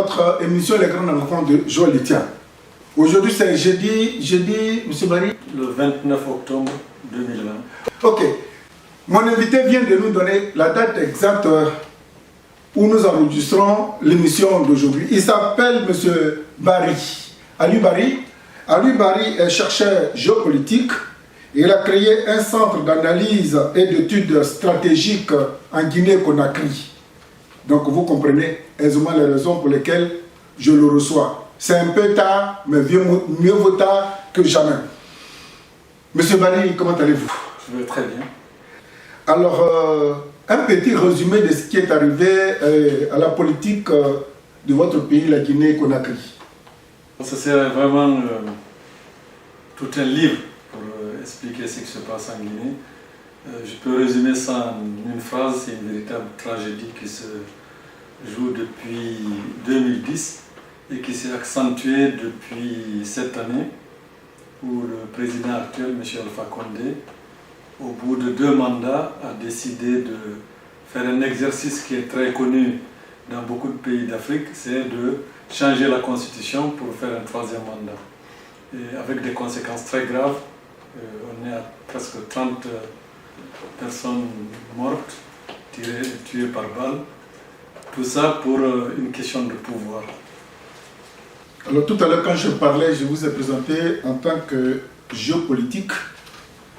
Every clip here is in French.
votre émission Les Grands Enfants de Joël Etienne. Aujourd'hui, c'est jeudi, M. Barry? Le 29 octobre 2020. Ok. Mon invité vient de nous donner la date exacte où nous enregistrons l'émission d'aujourd'hui. Il s'appelle M. Barry. Ali Barry. Ali Barry est chercheur géopolitique. Il a créé un centre d'analyse et d'études stratégiques en Guinée-Conakry. Donc vous comprenez aisément les raisons pour lesquelles je le reçois. C'est un peu tard, mais mieux vaut tard que jamais. Monsieur Barry, comment allez-vous? Je vais très bien. Alors, un petit résumé de ce qui est arrivé à la politique de votre pays, la Guinée-Conakry. Ça serait vraiment tout un livre pour expliquer ce qui se passe en Guinée. Je peux résumer ça en une phrase, c'est une véritable tragédie qui se joue depuis 2010 et qui s'est accentuée depuis cette année où le président actuel, M. Alpha Condé, au bout de 2 mandats, a décidé de faire un exercice qui est très connu dans beaucoup de pays d'Afrique, c'est de changer la constitution pour faire un 3e mandat. Et avec des conséquences très graves, on est à presque 30 personnes mortes, tuées par balle. Tout ça pour une question de pouvoir. Alors tout à l'heure quand je parlais, je vous ai présenté en tant que géopolitique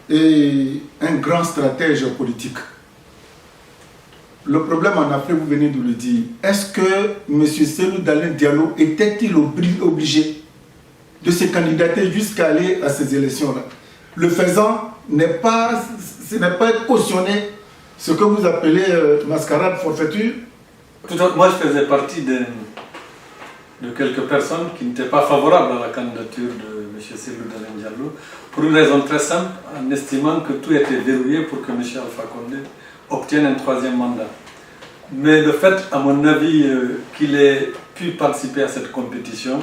et un grand stratège politique. Le problème en Afrique, vous venez de le dire, est-ce que M. Cellou Dalein Diallo était-il obligé de se candidater jusqu'à aller à ces élections-là? Le faisant, ce n'est pas cautionné ce que vous appelez mascarade, forfaiture. Moi, je faisais partie de quelques personnes qui n'étaient pas favorables à la candidature de M. Cellou Dalein Diallo, pour une raison très simple, en estimant que tout était verrouillé pour que M. Alpha Condé obtienne un 3e mandat. Mais le fait, à mon avis, qu'il ait pu participer à cette compétition,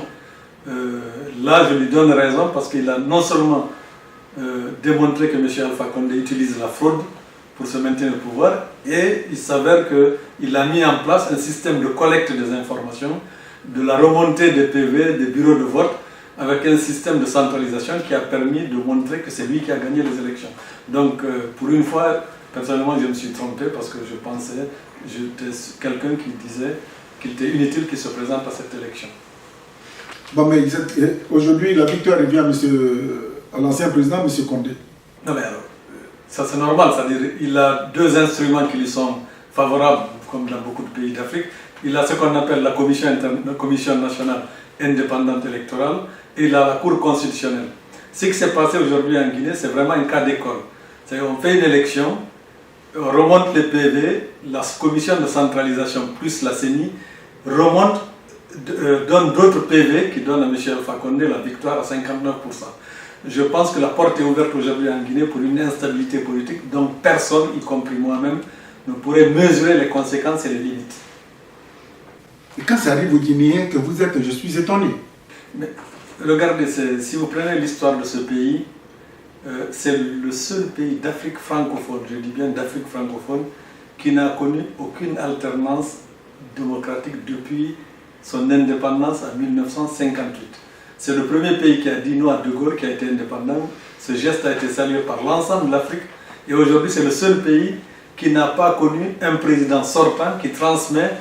là je lui donne raison parce qu'il a non seulement démontré que M. Alpha Condé utilise la fraude pour se maintenir au pouvoir, et il s'avère qu'il a mis en place un système de collecte des informations, de la remontée des PV, des bureaux de vote, avec un système de centralisation qui a permis de montrer que c'est lui qui a gagné les élections. Donc, pour une fois, personnellement, je me suis trompé parce que je pensais, j'étais quelqu'un qui disait qu'il était inutile qu'il se présente à cette élection. Bon, mais aujourd'hui, la victoire revient à l'ancien président, M. Condé. Non, mais alors, ça c'est normal, c'est-à-dire il a 2 instruments qui lui sont favorables, comme dans beaucoup de pays d'Afrique. Il a ce qu'on appelle la commission nationale indépendante électorale et il a la Cour constitutionnelle. Ce qui s'est passé aujourd'hui en Guinée, c'est vraiment un cas d'école. C'est-à-dire qu'on fait une élection, on remonte les PV, la commission de centralisation plus la CENI remonte, donne d'autres PV qui donnent à M. Alpha Condé la victoire à 59%. Je pense que la porte est ouverte aujourd'hui en Guinée pour une instabilité politique dont personne, y compris moi-même, ne pourrait mesurer les conséquences et les limites. Et quand ça arrive aux Guinéens que vous êtes, je suis étonné. Mais regardez, si vous prenez l'histoire de ce pays, c'est le seul pays d'Afrique francophone, je dis bien d'Afrique francophone, qui n'a connu aucune alternance démocratique depuis son indépendance en 1958. C'est le premier pays qui a dit non à De Gaulle, qui a été indépendant. Ce geste a été salué par l'ensemble de l'Afrique. Et aujourd'hui, c'est le seul pays qui n'a pas connu un président sortant qui transmet,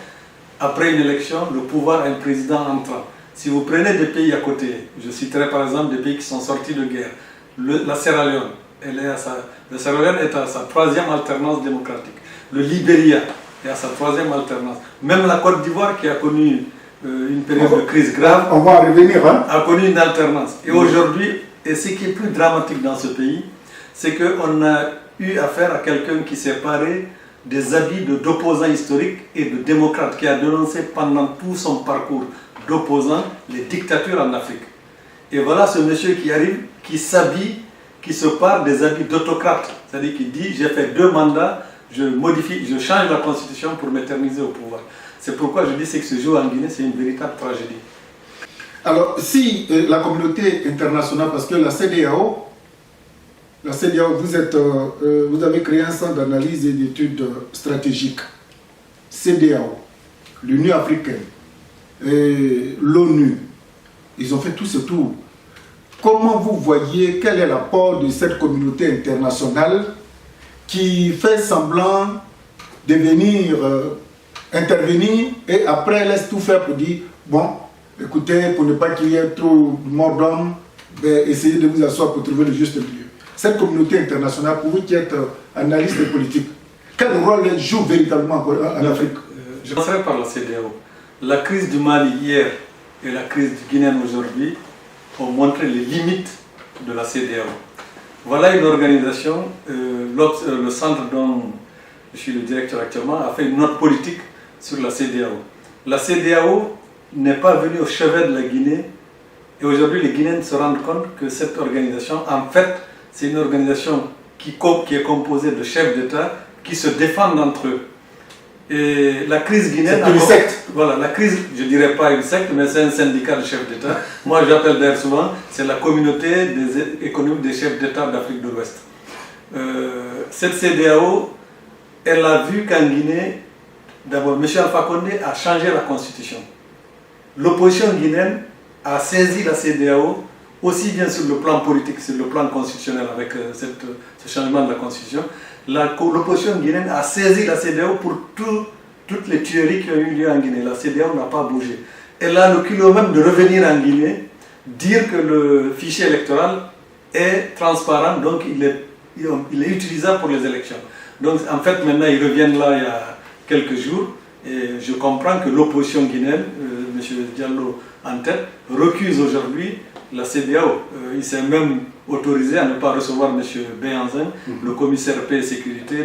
après une élection, le pouvoir à un président entrant. Si vous prenez des pays à côté, je citerai par exemple des pays qui sont sortis de guerre. La Sierra Leone, la Sierra Leone est à sa 3e alternance démocratique. Le Libéria est à sa 3e alternance. Même la Côte d'Ivoire, qui a connu une période de crise grave, on va revenir, hein? a connu une alternance. Et aujourd'hui, et ce qui est plus dramatique dans ce pays, c'est qu'on a eu affaire à quelqu'un qui s'est paré des habits d'opposants historiques et de démocrates, qui a dénoncé pendant tout son parcours d'opposant les dictatures en Afrique. Et voilà ce monsieur qui arrive, qui s'habille, qui se pare des habits d'autocrate, c'est-à-dire qui dit j'ai fait 2 mandats, je modifie, je change la constitution pour m'éterniser au pouvoir. C'est pourquoi je dis que ce jour en Guinée, c'est une véritable tragédie. Alors, si la communauté internationale, parce que la CEDEAO, vous avez créé un centre d'analyse et d'études stratégiques. CEDEAO, l'Union africaine, l'ONU, ils ont fait tout ce tour. Comment vous voyez quel est l'apport de cette communauté internationale qui fait semblant de venir intervenir et après laisse tout faire pour dire bon, écoutez, pour ne pas qu'il y ait trop de morts d'hommes, essayez de vous asseoir pour trouver le juste milieu. Cette communauté internationale, pour vous qui êtes analyste politique, quel rôle elle joue véritablement en Afrique? Je commencerai par la CEDEAO. La crise du Mali hier et la crise du Guinée aujourd'hui ont montré les limites de la CEDEAO. Voilà une organisation, le centre dont je suis le directeur actuellement, a fait une note politique sur la CEDEAO. La CEDEAO n'est pas venue au chevet de la Guinée et aujourd'hui les Guinéens se rendent compte que cette organisation, en fait, c'est une organisation qui est composée de chefs d'État qui se défendent entre eux. Et la crise guinéenne... C'est une secte. Voilà, la crise, je ne dirais pas une secte, mais c'est un syndicat de chefs d'État. Moi, j'appelle d'ailleurs souvent, c'est la communauté économique des chefs d'État d'Afrique de l'Ouest. Cette CEDEAO, elle a vu qu'en Guinée, d'abord, M. Alpha Condé a changé la constitution. L'opposition guinéenne a saisi la CEDEAO, aussi bien sur le plan politique, sur le plan constitutionnel, avec ce changement de la constitution. L'opposition guinéenne a saisi la CEDEAO pour toutes les tueries qui ont eu lieu en Guinée. La CEDEAO n'a pas bougé. Elle a le culot même de revenir en Guinée, dire que le fichier électoral est transparent, donc il est utilisable pour les élections. Donc en fait maintenant ils reviennent là il y a quelques jours et je comprends que l'opposition guinéenne, M. Diallo en tête, recuse aujourd'hui la CEDEAO. Il s'est même autorisé à ne pas recevoir M. Béhanzin, le commissaire paix et sécurité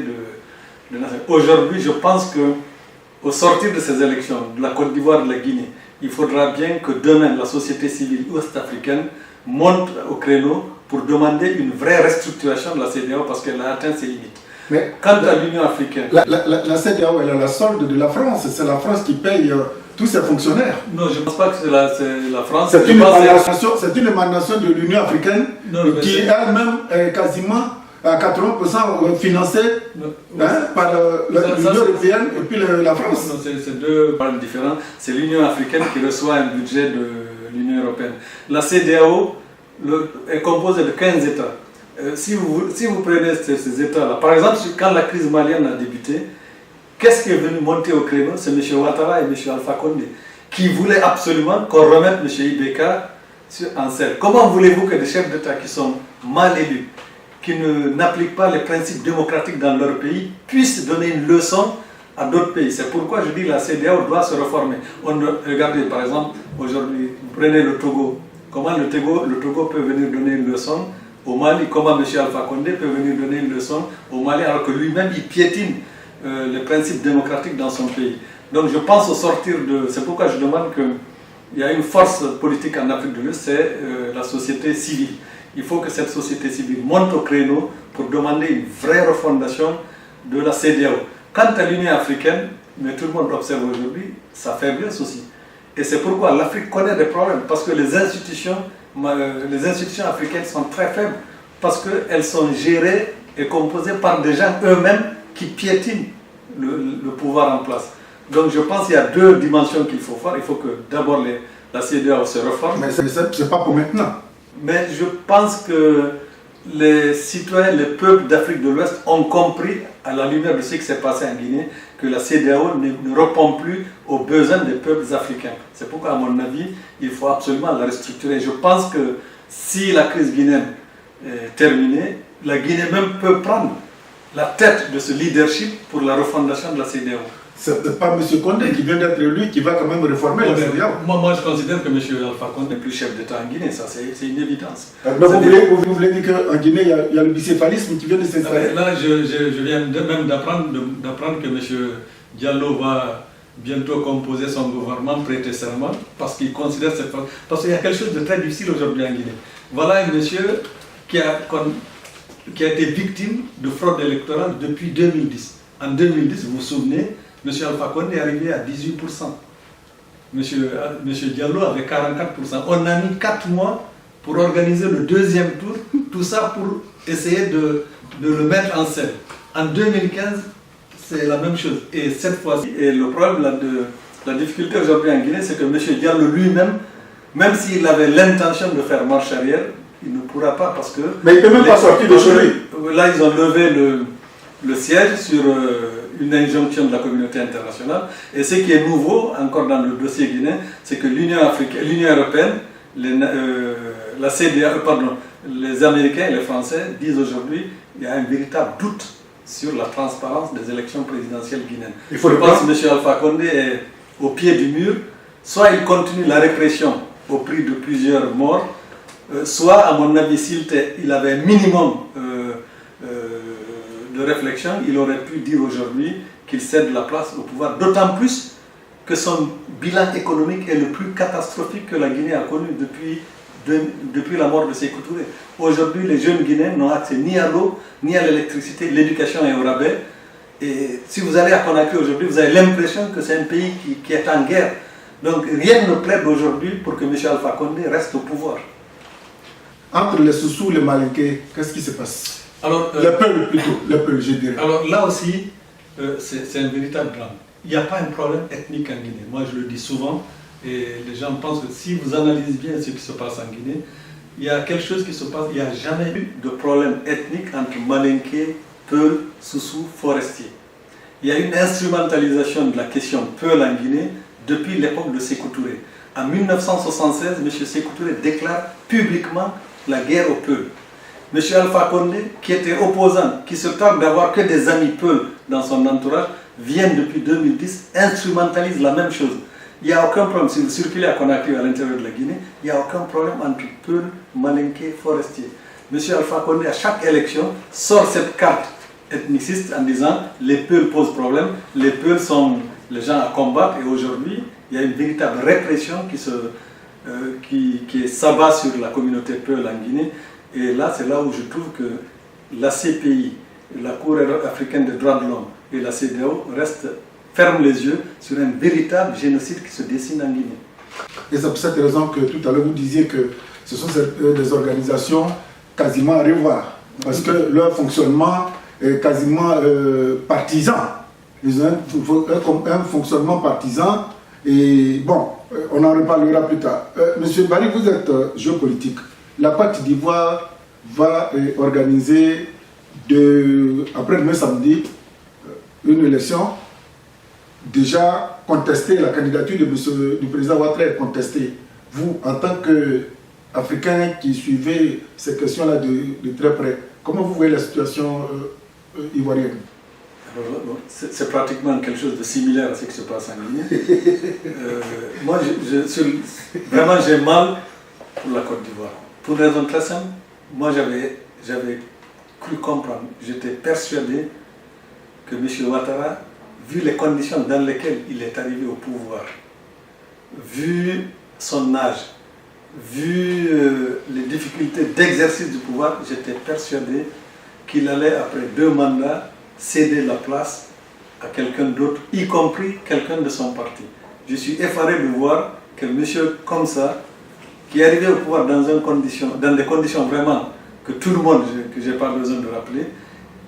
de Nations. Aujourd'hui, je pense qu'au sortir de ces élections, de la Côte d'Ivoire et de la Guinée, il faudra bien que demain la société civile ouest-africaine monte au créneau pour demander une vraie restructuration de la CEDEAO parce qu'elle a atteint ses limites. Mais quant à l'Union africaine... La CEDEAO, elle a la solde de la France. C'est la France qui paye tous ses fonctionnaires. Non, je ne pense pas que c'est la France. C'est une émanation de l'Union africaine qui elle-même est quasiment à 80% financée par l'Union européenne et puis la France. Non, c'est deux problèmes différents. C'est l'Union africaine qui reçoit un budget de l'Union européenne. La CEDEAO est composée de 15 États. Si vous prenez ces États-là, par exemple, quand la crise malienne a débuté, qu'est-ce qui est venu monter au créneau? C'est M. Ouattara et M. Alpha Condé qui voulaient absolument qu'on remette M. Ibeka en selle. Comment voulez-vous que des chefs d'État qui sont mal élus, qui n'appliquent pas les principes démocratiques dans leur pays, puissent donner une leçon à d'autres pays? C'est pourquoi je dis que la CEDEAO doit se reformer. Regardez par exemple, aujourd'hui, vous prenez le Togo. Comment le Togo peut venir donner une leçon au Mali? Comment M. Alpha Condé peut venir donner une leçon au Mali alors que lui-même il piétine les principes démocratiques dans son pays? Donc je pense au sortir de... C'est pourquoi je demande qu'il y a une force politique en Afrique de l'Ouest, c'est la société civile. Il faut que cette société civile monte au créneau pour demander une vraie refondation de la CEDEAO. Quant à l'Union africaine, mais tout le monde observe aujourd'hui sa faiblesse aussi. Et c'est pourquoi l'Afrique connaît des problèmes, parce que les institutions africaines sont très faibles, parce qu'elles sont gérées et composées par des gens eux-mêmes qui piétinent le pouvoir en place. Donc je pense qu'il y a deux dimensions qu'il faut faire. Il faut que d'abord la CEDEAO se reforme. Mais ce n'est pas pour maintenant. Mais je pense que les citoyens, les peuples d'Afrique de l'Ouest ont compris, à la lumière de ce qui s'est passé en Guinée, que la CEDEAO ne répond plus aux besoins des peuples africains. C'est pourquoi, à mon avis, il faut absolument la restructurer. Je pense que si la crise guinéenne est terminée, la Guinée même peut prendre la tête de ce leadership pour la refondation de la CEDEAO. Ce n'est pas M. Condé qui vient d'être élu qui va quand même réformer la CEDEAO. Moi, je considère que M. Alpha Condé n'est plus chef d'État en Guinée, ça c'est une évidence. Mais vous voulez dire qu'en Guinée, il y a le bicéphalisme qui vient de s'installer? Là, je viens même d'apprendre que M. Diallo va bientôt composer son gouvernement, prêter serment, parce qu'il considère cette... Parce qu'il y a quelque chose de très difficile aujourd'hui en Guinée. Voilà un monsieur qui a été victime de fraude électorale depuis 2010. En 2010, vous vous souvenez, M. Alpha Condé est arrivé à 18%. M. Diallo avait 44%. On a mis 4 mois pour organiser le deuxième tour, tout ça pour essayer de le mettre en scène. En 2015, c'est la même chose. Et cette fois-ci, le problème La difficulté aujourd'hui en Guinée, c'est que M. Diallo lui-même, même s'il avait l'intention de faire marche arrière, il ne pourra pas parce que... Mais il ne peut même pas sortir de chez lui. Là, ils ont levé le siège sur une injonction de la communauté internationale. Et ce qui est nouveau, encore dans le dossier guinéen, c'est que l'Union européenne, la CEDEAO, les Américains et les Français disent aujourd'hui qu'il y a un véritable doute sur la transparence des élections présidentielles guinéennes. Je pense que M. Alpha Condé est au pied du mur. Soit il continue la répression au prix de plusieurs morts, soit, à mon avis, s'il avait un minimum de réflexion, il aurait pu dire aujourd'hui qu'il cède la place au pouvoir, d'autant plus que son bilan économique est le plus catastrophique que la Guinée a connu depuis la mort de Sékou Touré. Aujourd'hui, les jeunes Guinéens n'ont accès ni à l'eau, ni à l'électricité, l'éducation est au rabais. Et si vous allez à Conakry aujourd'hui, vous avez l'impression que c'est un pays qui est en guerre. Donc rien ne plaide aujourd'hui pour que M. Alpha Condé reste au pouvoir. Entre les Soussous et les Malinqués, qu'est-ce qui se passe? Alors, le peuple plutôt, le peuple, je dirais. Alors là aussi, c'est un véritable drame. Il n'y a pas un problème ethnique en Guinée. Moi, je le dis souvent, et les gens pensent que si vous analysez bien ce qui se passe en Guinée, il y a quelque chose qui se passe. Il n'y a jamais eu de problème ethnique entre Malinké, Peul, Soussou, Forestier. Il y a une instrumentalisation de la question Peul en Guinée depuis l'époque de Sékou Touré. En 1976, M. Sékou Touré déclare publiquement la guerre aux Peul. M. Alpha Condé, qui était opposant, qui se targue d'avoir que des amis Peul dans son entourage, vient depuis 2010, instrumentalise la même chose. Il n'y a aucun problème, si vous circulez à Conakry à l'intérieur de la Guinée, il n'y a aucun problème entre Peul, Malinké, Forestier. M. Alpha Condé, à chaque élection, sort cette carte ethniciste en disant les Peuls posent problème, les Peuls sont les gens à combattre, et aujourd'hui, il y a une véritable répression qui s'abat sur la communauté Peul en Guinée. Et là, c'est là où je trouve que la CPI, la Cour africaine des droits de l'homme et la CEDEAO ferment les yeux sur un véritable génocide qui se dessine en Guinée. Et c'est pour cette raison que tout à l'heure vous disiez que ce sont des organisations quasiment à revoir, parce que leur fonctionnement est quasiment partisan. Ils ont un fonctionnement partisan, et bon, on en reparlera plus tard. Monsieur Barry, vous êtes géopolitique. La Côte d'Ivoire va organiser après-demain samedi une élection déjà contestée. La candidature du président Ouattara est contestée. Vous, en tant qu'Africain qui suivez ces questions-là de très près, comment vous voyez la situation ivoirienne? C'est pratiquement quelque chose de similaire à ce qui se passe en Guinée. Moi, vraiment, j'ai mal pour la Côte d'Ivoire. Pour une raison très simple, moi j'avais cru comprendre, j'étais persuadé que M. Ouattara, vu les conditions dans lesquelles il est arrivé au pouvoir, vu son âge, vu les difficultés d'exercice du pouvoir, j'étais persuadé qu'il allait, après 2 mandats, céder la place à quelqu'un d'autre, y compris quelqu'un de son parti. Je suis effaré de voir qu'un monsieur comme ça, qui est arrivé au pouvoir dans des conditions vraiment que tout le monde, que je n'ai pas besoin de rappeler,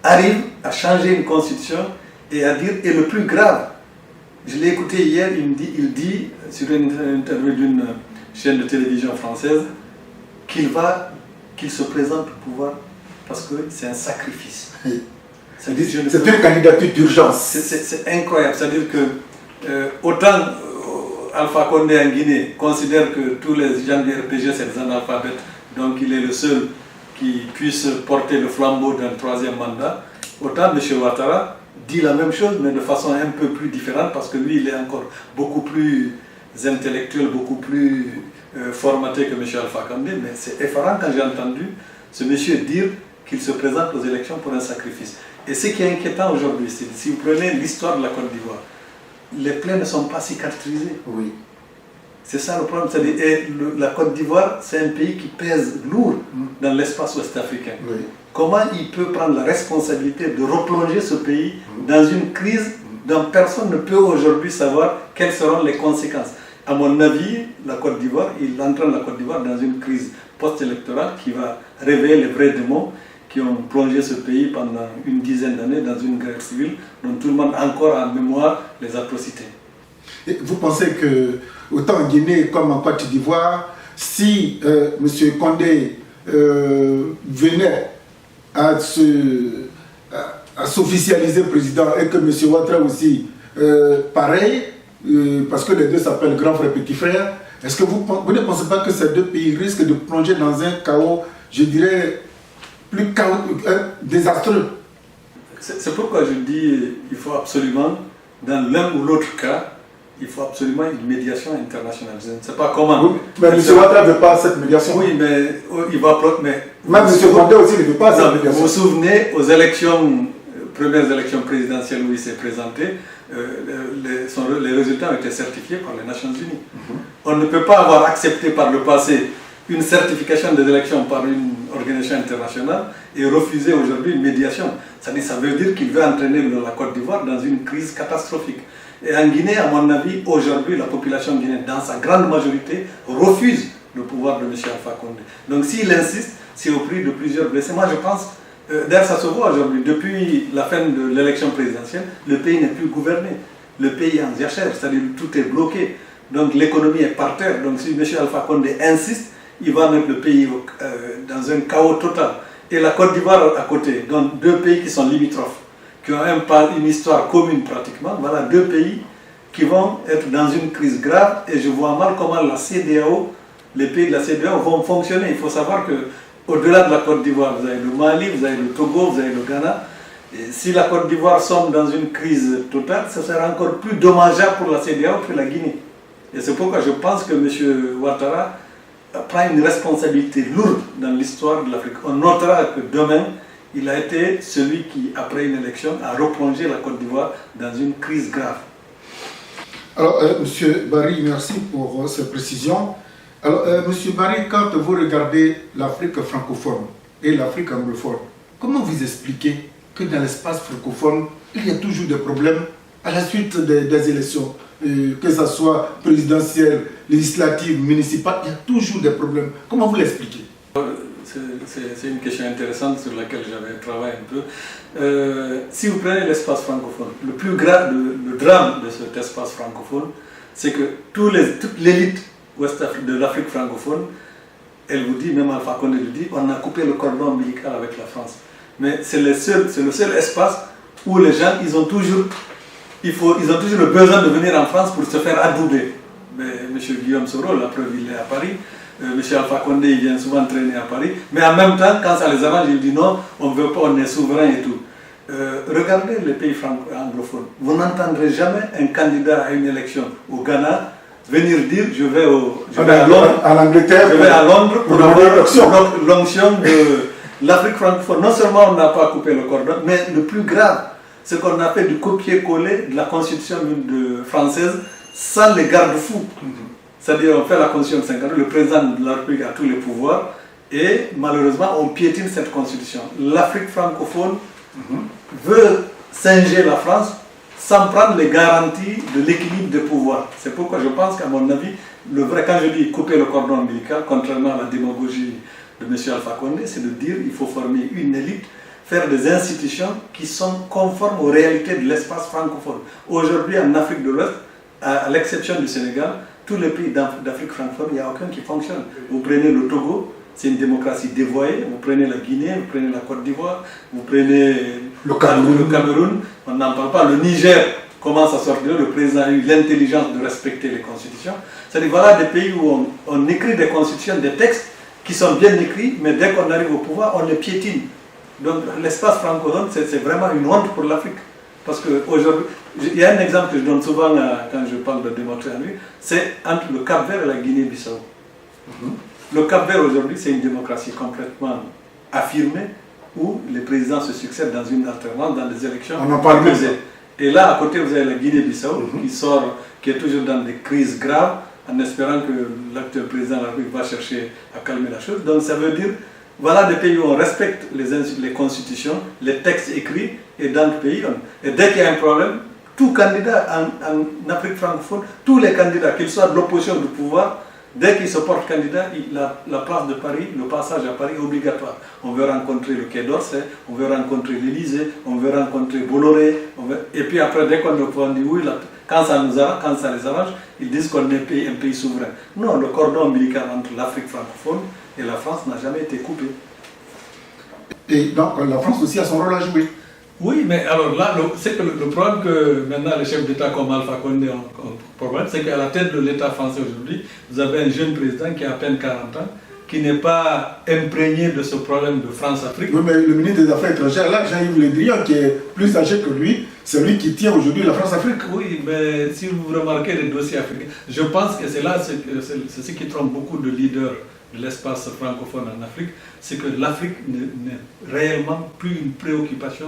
arrive à changer une constitution et à dire, et le plus grave, je l'ai écouté hier, il dit sur une interview d'une chaîne de télévision française, qu'il se présente au pouvoir parce que c'est un sacrifice. C'est une candidature d'urgence. C'est incroyable, c'est-à-dire que autant Alpha Condé en Guinée considère que tous les gens du RPG c'est des analphabètes, donc il est le seul qui puisse porter le flambeau d'un 3e mandat, autant M. Ouattara dit la même chose mais de façon un peu plus différente parce que lui il est encore beaucoup plus intellectuel, beaucoup plus formaté que M. Alpha Condé, mais c'est effarant quand j'ai entendu ce monsieur dire qu'il se présente aux élections pour un sacrifice. Et ce qui est inquiétant aujourd'hui, c'est si vous prenez l'histoire de la Côte d'Ivoire, les plaies ne sont pas cicatrisées. Oui. C'est ça le problème. La Côte d'Ivoire, c'est un pays qui pèse lourd dans l'espace ouest-africain. Oui. Comment il peut prendre la responsabilité de replonger ce pays dans une crise dont personne ne peut aujourd'hui savoir quelles seront les conséquences? À mon avis, la Côte d'Ivoire, il entraîne la Côte d'Ivoire dans une crise post-électorale qui va réveiller les vrais démons qui ont plongé ce pays pendant une dizaine d'années dans une guerre civile dont tout le monde a encore en mémoire les atrocités. Et vous pensez que, autant en Guinée comme en Côte d'Ivoire, si M. Condé venait à s'officialiser président et que M. Ouattara aussi, pareil, parce que les deux s'appellent grand frère, petit frère, est-ce que vous ne pensez pas que ces deux pays risquent de plonger dans un chaos, je dirais, plus chaotique, désastreux? C'est pourquoi je dis qu'il faut absolument, dans l'un ou l'autre cas, il faut absolument une médiation internationale. Je ne sais pas comment. Oui, mais M. Ouattara ne veut pas cette médiation. Oui, mais il va... Mais même M. Condé aussi ne veut pas cette médiation. Vous vous souvenez, aux élections, premières élections présidentielles où il s'est présenté, les résultats ont été certifiés par les Nations Unies. On ne peut pas avoir accepté par le passé une certification des élections par une organisation internationale et refuser aujourd'hui une médiation. Ça veut dire qu'il veut entraîner la Côte d'Ivoire dans une crise catastrophique. Et en Guinée, à mon avis, aujourd'hui, la population guinéenne, dans sa grande majorité, refuse le pouvoir de M. Alpha Condé. Donc s'il insiste, c'est au prix de plusieurs blessés. Moi, je pense, d'ailleurs, ça se voit aujourd'hui. Depuis la fin de l'élection présidentielle, le pays n'est plus gouverné. Le pays est en jachère, c'est-à-dire tout est bloqué. Donc l'économie est par terre. Donc si M. Alpha Condé insiste, il va mettre le pays dans un chaos total. Et la Côte d'Ivoire à côté, donc deux pays qui sont limitrophes, qui ont une histoire commune pratiquement, voilà deux pays qui vont être dans une crise grave et je vois mal comment la CEDEAO, les pays de la CEDEAO vont fonctionner. Il faut savoir qu'au-delà de la Côte d'Ivoire, vous avez le Mali, vous avez le Togo, vous avez le Ghana. Et si la Côte d'Ivoire sombre dans une crise totale, ça sera encore plus dommageable pour la CEDEAO que la Guinée. Et c'est pourquoi je pense que M. Ouattara prend une responsabilité lourde dans l'histoire de l'Afrique. On notera que demain, il a été celui qui, après une élection, a replongé la Côte d'Ivoire dans une crise grave. Alors, M. Barry, merci pour ces précisions. Alors, M. Barry, quand vous regardez l'Afrique francophone et l'Afrique anglophone, comment vous expliquez que dans l'espace francophone, il y a toujours des problèmes à la suite des élections, que ce soit présidentielle, législative, municipale, il y a toujours des problèmes. Comment vous l'expliquez? C'est une question intéressante sur laquelle j'avais travaillé un peu. Si vous prenez l'espace francophone, le plus grave, le drame de cet espace francophone, c'est que toute l'élite de l'Afrique francophone, elle vous dit, même Alpha Condé le dit, on a coupé le cordon ombilical avec la France. Mais c'est le seul espace où les gens, ils ont toujours le besoin de venir en France pour se faire adouber. Mais M. Guillaume Soro, la preuve, il est à Paris. M. Alpha Condé, il vient souvent traîner à Paris. Mais en même temps, quand ça les arrange, il dit non, on ne veut pas, on est souverain et tout. Regardez les pays anglophones. Vous n'entendrez jamais un candidat à une élection au Ghana venir dire je vais à Londres pour avoir l'onction de l'Afrique francophone. Non seulement on n'a pas coupé le cordon, mais le plus grave, c'est qu'on a fait du copier-coller de la constitution française sans les garde-fous. C'est-à-dire on fait la constitution de 50 ans, le président de la République a tous les pouvoirs et malheureusement on piétine cette constitution. L'Afrique francophone veut singer la France sans prendre les garanties de l'équilibre des pouvoirs. C'est pourquoi je pense qu'à mon avis, quand je dis couper le cordon ombilical, contrairement à la démagogie de M. Alpha Condé, c'est de dire qu'il faut former une élite, faire des institutions qui sont conformes aux réalités de l'espace francophone. Aujourd'hui, en Afrique de l'Ouest, à l'exception du Sénégal, tous les pays d'Afrique francophone, il n'y a aucun qui fonctionne. Vous prenez le Togo, c'est une démocratie dévoyée. Vous prenez la Guinée, vous prenez la Côte d'Ivoire, vous prenez le Cameroun, on n'en parle pas. Le Niger commence à sortir, le président a eu l'intelligence de respecter les constitutions. C'est-à-dire voilà des pays où on écrit des constitutions, des textes qui sont bien écrits, mais dès qu'on arrive au pouvoir, on les piétine. Donc l'espace francophone, c'est vraiment une honte pour l'Afrique. Parce qu'aujourd'hui, il y a un exemple que je donne souvent quand je parle de démocratie en lui, c'est entre le Cap-Vert et la Guinée-Bissau. Le Cap-Vert aujourd'hui, c'est une démocratie complètement affirmée où les présidents se succèdent dans une alternance, dans des élections. On en parle bien. Et là, à côté, vous avez la Guinée-Bissau qui est toujours dans des crises graves, en espérant que l'actuel président de la République va chercher à calmer la chose. Donc ça veut dire, voilà des pays où on respecte les constitutions, les textes écrits, et dans le pays, et dès qu'il y a un problème, tout candidat en Afrique francophone, tous les candidats, qu'ils soient de l'opposition ou du pouvoir, dès qu'ils se portent candidat, la place de Paris, le passage à Paris est obligatoire. On veut rencontrer le Quai d'Orsay, on veut rencontrer l'Élysée, on veut rencontrer Bolloré, et puis après, dès qu'on dit oui, quand ça les arrange, ils disent qu'on est un pays souverain. Non, le cordon ombilical entre l'Afrique francophone et la France n'a jamais été coupé. Et donc la France aussi a son rôle à jouer. Oui, mais alors là, c'est que le problème que maintenant les chefs d'État comme Alpha Condé ont problème, c'est qu'à la tête de l'État français aujourd'hui, vous avez un jeune président qui a à peine 40 ans, qui n'est pas imprégné de ce problème de France-Afrique. Oui, mais le ministre des Affaires étrangères, là, Jean-Yves Le Drian, qui est plus âgé que lui, c'est lui qui tient aujourd'hui la France-Afrique. Oui, mais si vous remarquez les dossiers africains, je pense que c'est là, c'est ce qui trompe beaucoup de leaders de l'espace francophone en Afrique, c'est que l'Afrique n'est réellement plus une préoccupation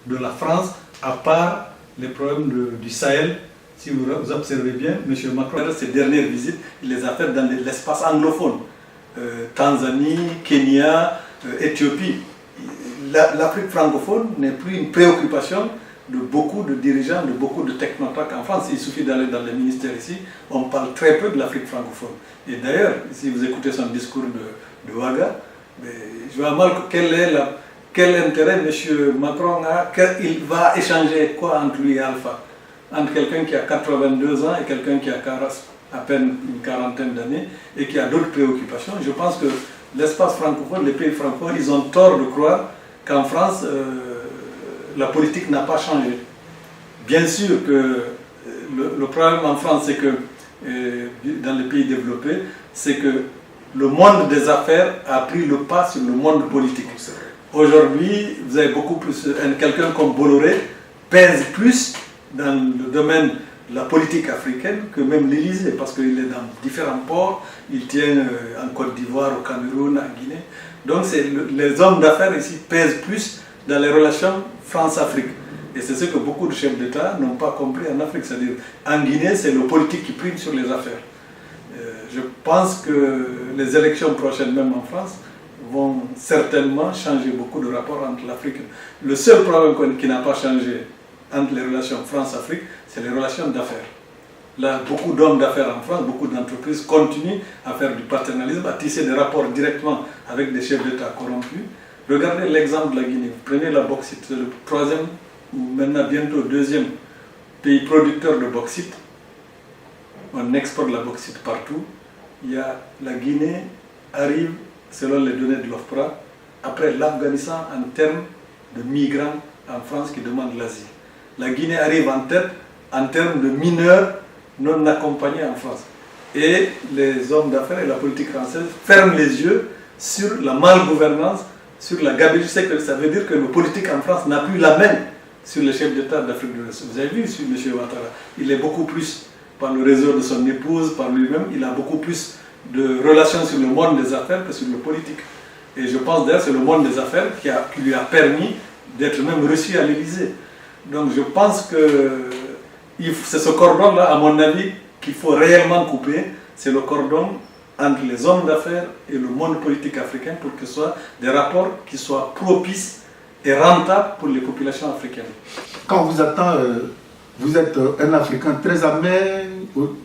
de la France, à part les problèmes du Sahel. Si vous observez bien, M. Macron, ses dernières visites, il les a faites dans l'espace anglophone. Tanzanie, Kenya, Éthiopie. L'Afrique francophone n'est plus une préoccupation de beaucoup de dirigeants, de beaucoup de technocrates en France. Il suffit d'aller dans les ministères ici, on parle très peu de l'Afrique francophone. Et d'ailleurs, si vous écoutez son discours de Ouaga, je vois mal quel intérêt M. Macron a, qu'il va échanger quoi entre lui et Alpha, entre quelqu'un qui a 82 ans et quelqu'un qui a à peine une quarantaine d'années et qui a d'autres préoccupations. Je pense que l'espace francophone, les pays francophones, ils ont tort de croire qu'en France, la politique n'a pas changé. Bien sûr que le problème en France, c'est que dans les pays développés, c'est que le monde des affaires a pris le pas sur le monde politique. Aujourd'hui, vous avez beaucoup plus, quelqu'un comme Bolloré pèse plus dans le domaine de la politique africaine que même l'Élysée, parce qu'il est dans différents ports, il tient en Côte d'Ivoire, au Cameroun, en Guinée. Donc les hommes d'affaires ici pèsent plus dans les relations France-Afrique. Et c'est ce que beaucoup de chefs d'État n'ont pas compris en Afrique. C'est-à-dire, en Guinée, c'est le politique qui prime sur les affaires. Je pense que les élections prochaines, même en France, vont certainement changer beaucoup de rapports entre l'Afrique. Le seul problème qui n'a pas changé entre les relations France-Afrique, c'est les relations d'affaires. Là, beaucoup d'hommes d'affaires en France, beaucoup d'entreprises continuent à faire du paternalisme, à tisser des rapports directement avec des chefs d'État corrompus. Regardez l'exemple de la Guinée. Vous prenez la bauxite, c'est le troisième, ou maintenant bientôt deuxième pays producteur de bauxite. On exporte la bauxite partout. La Guinée arrive, selon les données de l'OFPRA, après l'Afghanistan en termes de migrants en France qui demandent l'asile. La Guinée arrive en tête en termes de mineurs non accompagnés en France. Et les hommes d'affaires et la politique française ferment les yeux sur la malgouvernance, sur la gabegie. C'est que ça veut dire que le politique en France n'a plus la main sur les chefs d'État d'Afrique de l'Ouest. Vous avez vu sur M. Ouattara, il est beaucoup plus, par le réseau de son épouse, par lui-même, il a beaucoup plus de relations sur le monde des affaires que sur le politique. Et je pense d'ailleurs que c'est le monde des affaires qui lui a permis d'être même reçu à l'Élysée. Donc je pense que c'est ce cordon-là, à mon avis, qu'il faut réellement couper. C'est le cordon entre les hommes d'affaires et le monde politique africain pour que ce soit des rapports qui soient propices et rentables pour les populations africaines. Quand on vous attend, vous êtes un Africain très amer, vous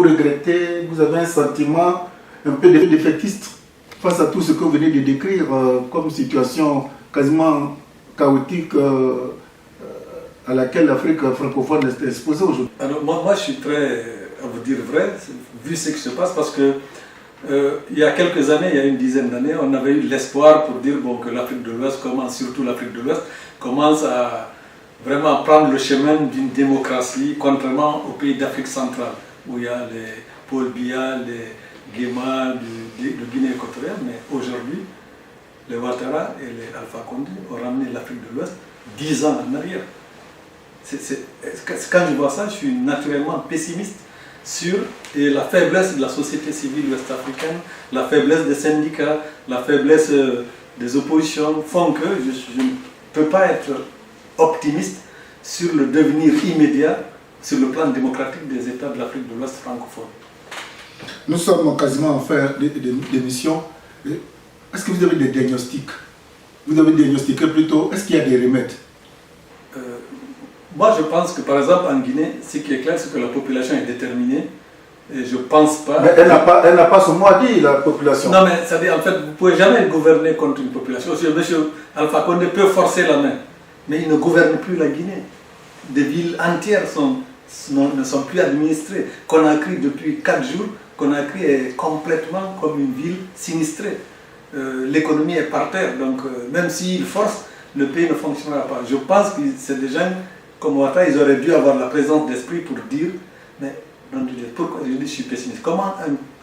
regrettez, vous avez un sentiment un peu défaitiste face à tout ce que vous venez de décrire comme situation quasiment chaotique à laquelle l'Afrique francophone est exposée aujourd'hui. Alors moi je suis prêt à vous dire vrai, vu ce qui se passe, parce que il y a quelques années, il y a une dizaine d'années, on avait eu l'espoir pour dire que l'Afrique de l'Ouest commence, surtout l'Afrique de l'Ouest, commence à vraiment prendre le chemin d'une démocratie, contrairement aux pays d'Afrique centrale, où il y a les Paul Biya, les Guéma de Guinée équatoriale, mais aujourd'hui, les Ouattara et les Alpha Condé ont ramené l'Afrique de l'Ouest 10 ans en arrière. Quand je vois ça, je suis naturellement pessimiste sur la faiblesse de la société civile ouest-africaine, la faiblesse des syndicats, la faiblesse des oppositions font que je ne peux pas être optimiste sur le devenir immédiat sur le plan démocratique des États de l'Afrique de l'Ouest francophone. Nous sommes quasiment en fin d'émission. Est-ce que vous avez des diagnostics? Vous avez diagnostiqué plutôt, est-ce qu'il y a des remèdes? Moi je pense que par exemple en Guinée, ce qui est clair, c'est que la population est déterminée. Et je pense pas... Mais elle n'a pas son mot à dire, la population. Non mais ça dit en fait, vous ne pouvez jamais gouverner contre une population. M. Alpha Condé peut forcer la main, mais il ne gouverne plus la Guinée. Des villes entières sont ne sont plus administrés. Conakry, depuis 4 jours, Conakry est complètement comme une ville sinistrée. L'économie est par terre, donc même s'ils forcent, le pays ne fonctionnera pas. Je pense que c'est des gens comme Ouattara, ils auraient dû avoir la présence d'esprit pour dire, mais pourquoi je dis je suis pessimiste. Comment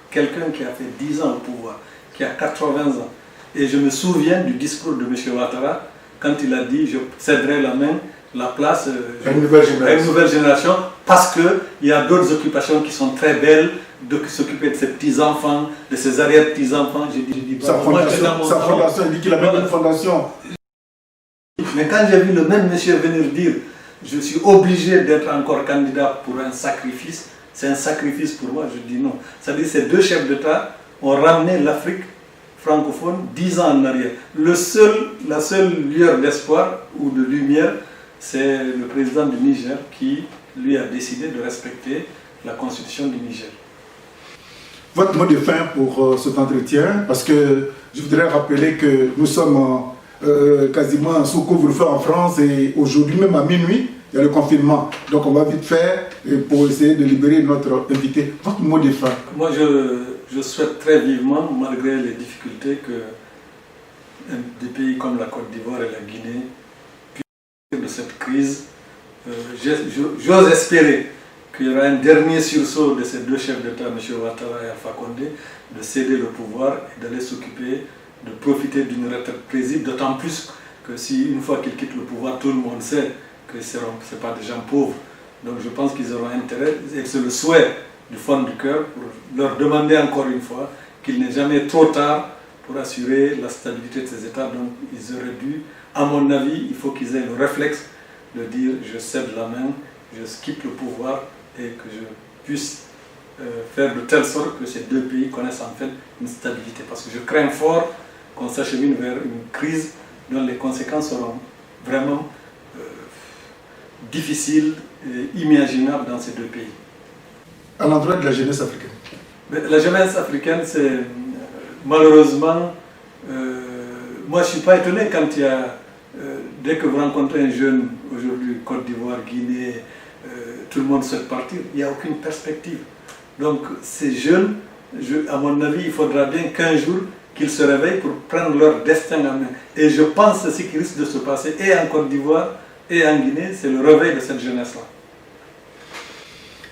quelqu'un qui a fait 10 ans au pouvoir, qui a 80 ans, et je me souviens du discours de M. Ouattara, quand il a dit je céderai la place à une nouvelle génération, parce qu'il y a d'autres occupations qui sont très belles, de s'occuper de ses petits-enfants, de ses arrière-petits-enfants. J'ai dit sa fondation, il dit qu'il a même une fondation. Mais quand j'ai vu le même monsieur venir dire je suis obligé d'être encore candidat pour un sacrifice, c'est un sacrifice pour moi, je dis non. C'est-à-dire que ces deux chefs d'État ont ramené l'Afrique francophone 10 ans en arrière. La seule lueur d'espoir ou de lumière, c'est le président du Niger qui, lui, a décidé de respecter la constitution du Niger. Votre mot de fin pour cet entretien, parce que je voudrais rappeler que nous sommes quasiment sous couvre-feu en France et aujourd'hui même à minuit, il y a le confinement. Donc on va vite faire pour essayer de libérer notre invité. Votre mot de fin. Moi je souhaite très vivement, malgré les difficultés, que des pays comme la Côte d'Ivoire et la Guinée puissent sortir de cette crise. J'ose espérer qu'il y aura un dernier sursaut de ces deux chefs d'État, M. Ouattara et Alpha Condé, de céder le pouvoir et d'aller s'occuper, de profiter d'une retraite paisible, d'autant plus que si une fois qu'ils quittent le pouvoir, tout le monde sait que ce n'est pas des gens pauvres. Donc je pense qu'ils auront intérêt, et c'est le souhait du fond du cœur, pour leur demander encore une fois qu'il n'est jamais trop tard pour assurer la stabilité de ces États. Donc ils auraient dû, à mon avis, il faut qu'ils aient le réflexe de dire je cède la main, je quitte le pouvoir et que je puisse faire de telle sorte que ces deux pays connaissent en fait une stabilité. Parce que je crains fort qu'on s'achemine vers une crise dont les conséquences seront vraiment difficiles et imaginables dans ces deux pays. À l'endroit de la jeunesse africaine. Mais la jeunesse africaine, c'est malheureusement, moi je ne suis pas étonné quand il y a, dès que vous rencontrez un jeune aujourd'hui, Côte d'Ivoire, Guinée, tout le monde souhaite partir, il n'y a aucune perspective. Donc ces jeunes, à mon avis, il faudra bien qu'un jour qu'ils se réveillent pour prendre leur destin en main. Et je pense que ce qui risque de se passer, et en Côte d'Ivoire, et en Guinée, c'est le réveil de cette jeunesse-là.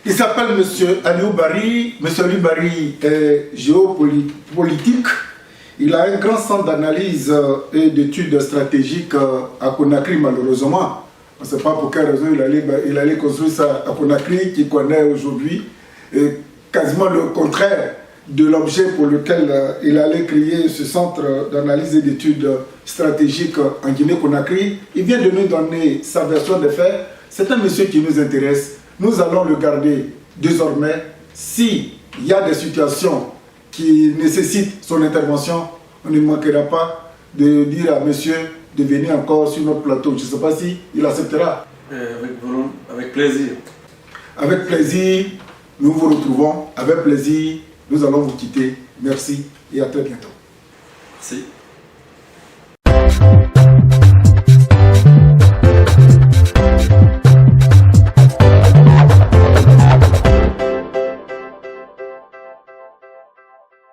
Il s'appelle M. Aliou Barry. M. Aliou Barry est géopolitique. Il a un grand centre d'analyse et d'études stratégiques à Conakry, malheureusement. On ne sait pas pour quelle raison il allait construire ça à Conakry, qui connaît aujourd'hui quasiment le contraire de l'objet pour lequel il allait créer ce centre d'analyse et d'études stratégiques en Guinée-Conakry. Il vient de nous donner sa version des faits. C'est un monsieur qui nous intéresse. Nous allons le garder désormais. S'il y a des situations qui nécessitent son intervention, on ne manquera pas de dire à monsieur de venir encore sur notre plateau. Je ne sais pas si il acceptera. Avec plaisir. Avec plaisir, nous vous retrouvons. Avec plaisir, nous allons vous quitter. Merci et à très bientôt. Merci.